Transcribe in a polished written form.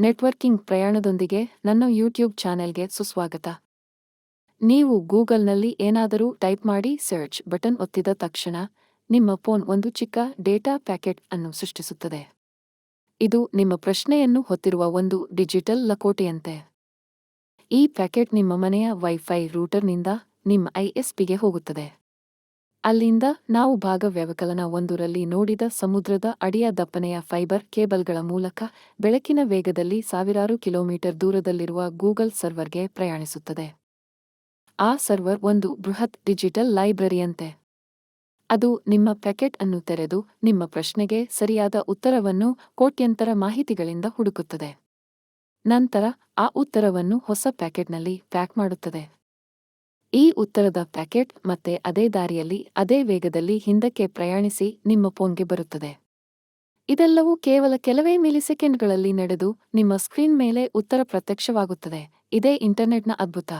Networking ಪ್ರಯಾಣದೊಂದಿಗೆ ನನ್ನ YouTube ಚಾನೆಲ್ಗೆ ಸುಸ್ವಾಗತ. ನೀವು ಗೂಗಲ್ನಲ್ಲಿ ಏನಾದರೂ ಟೈಪ್ ಮಾಡಿ ಸರ್ಚ್ ಬಟನ್ ಒತ್ತಿದ ತಕ್ಷಣ ನಿಮ್ಮ ಫೋನ್ ಒಂದು ಚಿಕ್ಕ ಡೇಟಾ ಪ್ಯಾಕೆಟ್ ಅನ್ನು ಸೃಷ್ಟಿಸುತ್ತದೆ. ಇದು ನಿಮ್ಮ ಪ್ರಶ್ನೆಯನ್ನು ಹೊತ್ತಿರುವ ಒಂದು ಡಿಜಿಟಲ್ ಲಕೋಟೆಯಂತೆ. ಈ ಪ್ಯಾಕೆಟ್ ನಿಮ್ಮ ಮನೆಯ ವೈಫೈ ರೂಟರ್ನಿಂದ ನಿಮ್ಮ ISPಗೆ ಹೋಗುತ್ತದೆ. ಅಲ್ಲಿಂದ ನಾವು ಭಾಗ ವ್ಯವಕಲನ 1ರಲ್ಲಿ ನೋಡಿದ ಸಮುದ್ರದ ಅಡಿಯ ದಪ್ಪನೆಯ ಫೈಬರ್ ಕೇಬಲ್ಗಳ ಮೂಲಕ ಬೆಳಕಿನ ವೇಗದಲ್ಲಿ ಸಾವಿರಾರು ಕಿಲೋಮೀಟರ್ ದೂರದಲ್ಲಿರುವ ಗೂಗಲ್ ಸರ್ವರ್ಗೆ ಪ್ರಯಾಣಿಸುತ್ತದೆ. ಆ ಸರ್ವರ್ ಒಂದು ಬೃಹತ್ ಡಿಜಿಟಲ್ ಲೈಬ್ರರಿಯಂತೆ. ಅದು ನಿಮ್ಮ ಪ್ಯಾಕೆಟ್ ಅನ್ನು ತೆರೆದು ನಿಮ್ಮ ಪ್ರಶ್ನೆಗೆ ಸರಿಯಾದ ಉತ್ತರವನ್ನು ಕೋಟ್ಯಂತರ ಮಾಹಿತಿಗಳಿಂದ ಹುಡುಕುತ್ತದೆ. ನಂತರ ಆ ಉತ್ತರವನ್ನು ಹೊಸ ಪ್ಯಾಕೆಟ್ನಲ್ಲಿ ಪ್ಯಾಕ್ ಮಾಡುತ್ತದೆ. ಈ ಉತ್ತರದ ಪ್ಯಾಕೆಟ್ ಮತ್ತೆ ಅದೇ ದಾರಿಯಲ್ಲಿ ಅದೇ ವೇಗದಲ್ಲಿ ಹಿಂದಕ್ಕೆ ಪ್ರಯಾಣಿಸಿ ನಿಮ್ಮ ಫೋನ್ಗೆ ಬರುತ್ತದೆ. ಇದೆಲ್ಲವೂ ಕೇವಲ ಕೆಲವೇ ಮಿಲಿಸೆಕೆಂಡ್ಗಳಲ್ಲಿ ನಡೆದು ನಿಮ್ಮ ಸ್ಕ್ರೀನ್ ಮೇಲೆ ಉತ್ತರ ಪ್ರತ್ಯಕ್ಷವಾಗುತ್ತದೆ. ಇದೇ ಇಂಟರ್ನೆಟ್ನ ಅದ್ಭುತ.